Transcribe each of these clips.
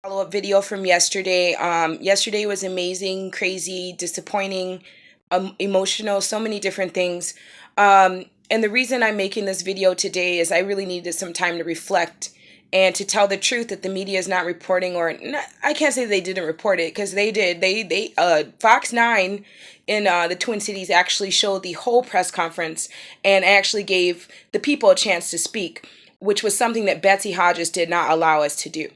Follow-up video from yesterday. Yesterday was amazing, crazy, disappointing, emotional, so many different things. And the reason I'm making this video today is I really needed some time to reflect and to tell the truth that the media is not reporting, or not, I can't say they didn't report it because they did. Fox 9 in the Twin Cities actually showed the whole press conference and actually gave the people a chance to speak, which was something that Betsy Hodges did not allow us to do.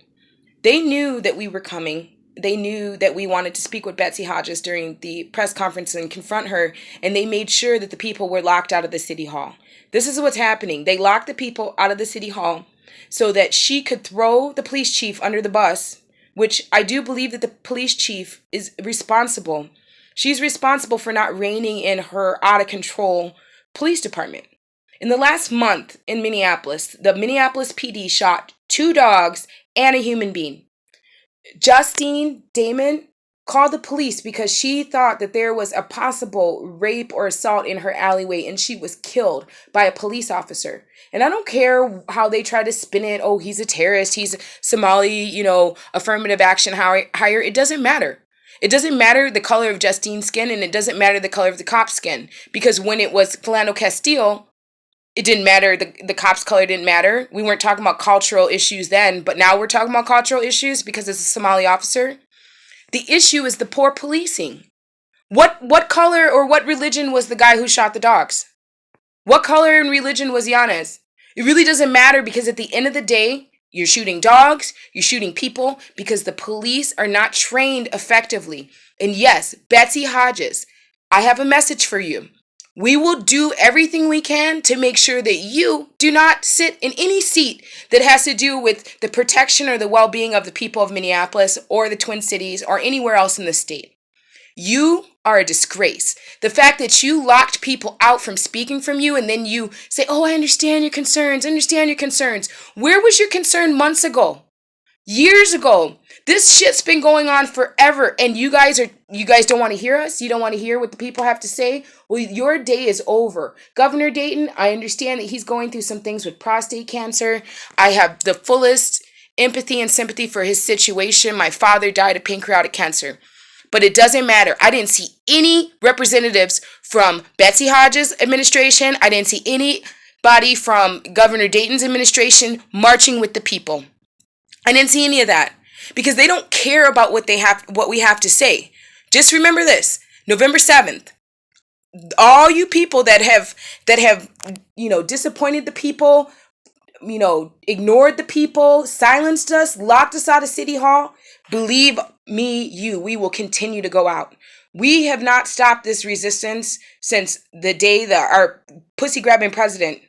They knew that we were coming. They knew that we wanted to speak with Betsy Hodges during the press conference and confront her, and they made sure that the people were locked out of the city hall. This is what's happening. They locked the people out of the city hall so that she could throw the police chief under the bus, which I do believe that the police chief is responsible. She's responsible for not reining in her out of control police department. In the last month in Minneapolis, the Mpls PD shot 2 dogs and a human being. Justine Damond called the police because she thought that there was a possible rape or assault in her alleyway, and she was killed by a police officer. And I don't care how they try to spin it. Oh, he's a terrorist. He's a Somali, affirmative action hire. It doesn't matter. It doesn't matter the color of Justine's skin, and it doesn't matter the color of the cop's skin. Because when it was Philando Castile, it didn't matter. The cop's color didn't matter. We weren't talking about cultural issues then, but now we're talking about cultural issues because it's a Somali officer. The issue is the poor policing. What color or what religion was the guy who shot the dogs? What color and religion was Yanez? It really doesn't matter because at the end of the day, you're shooting dogs, you're shooting people because the police are not trained effectively. And yes, Betsy Hodges, I have a message for you. We will do everything we can to make sure that you do not sit in any seat that has to do with the protection or the well-being of the people of Minneapolis or the Twin Cities or anywhere else in the state. You are a disgrace. The fact that you locked people out from speaking from you and then you say, oh, I understand your concerns, Where was your concern months ago? Years ago? This shit's been going on forever, and you guys don't want to hear us? You don't want to hear what the people have to say? Well, your day is over. Governor Dayton, I understand that he's going through some things with prostate cancer. I have the fullest empathy and sympathy for his situation. My father died of pancreatic cancer. But it doesn't matter. I didn't see any representatives from Betsy Hodges' administration. I didn't see anybody from Governor Dayton's administration marching with the people. I didn't see any of that because they don't care about what we have to say. Just remember this: November 7th. All you people that have disappointed the people, ignored the people, silenced us, locked us out of City Hall, believe me, we will continue to go out. We have not stopped this resistance since the day that our pussy-grabbing president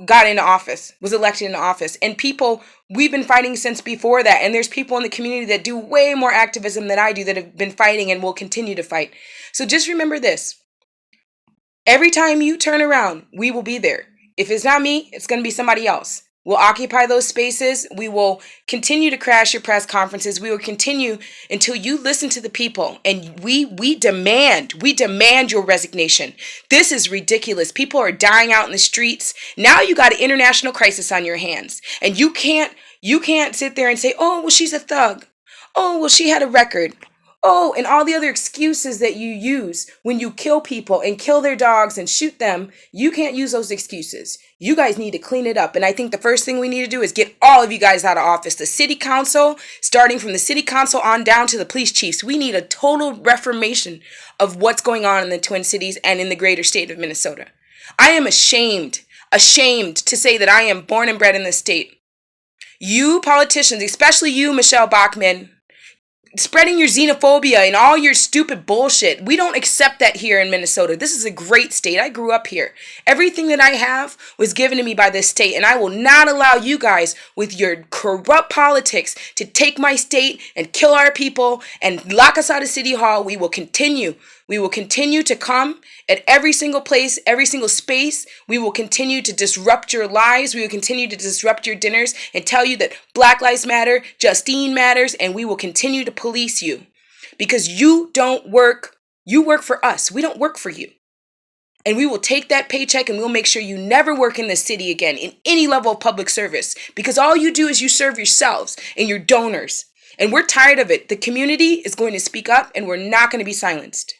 got into office, was elected into office. And people, we've been fighting since before that. And there's people in the community that do way more activism than I do that have been fighting and will continue to fight. So just remember this. Every time you turn around, we will be there. If it's not me, it's going to be somebody else. We'll occupy those spaces. We will continue to crash your press conferences. We will continue until you listen to the people. And we demand your resignation. This is ridiculous. People are dying out in the streets. Now you got an international crisis on your hands. And you can't sit there and say, oh, well, she's a thug. Oh, well, she had a record. Oh, and all the other excuses that you use when you kill people and kill their dogs and shoot them. You can't use those excuses. You guys need to clean it up. And I think the first thing we need to do is get all of you guys out of office. The city council, starting from the city council on down to the police chiefs. We need a total reformation of what's going on in the Twin Cities and in the greater state of Minnesota. I am ashamed to say that I am born and bred in this state. You politicians, especially you, Michelle Bachmann, spreading your xenophobia and all your stupid bullshit. We don't accept that here in Minnesota. This is a great state. I grew up here. Everything that I have was given to me by this state, and I will not allow you guys with your corrupt politics to take my state and kill our people and lock us out of City Hall. We will continue. We will continue to come at every single place, every single space. We will continue to disrupt your lives. We will continue to disrupt your dinners and tell you that Black Lives Matter, Justine matters, and we will continue to police you because you don't work. You work for us. We don't work for you. And we will take that paycheck and we'll make sure you never work in this city again in any level of public service because all you do is you serve yourselves and your donors. And we're tired of it. The community is going to speak up, and we're not going to be silenced.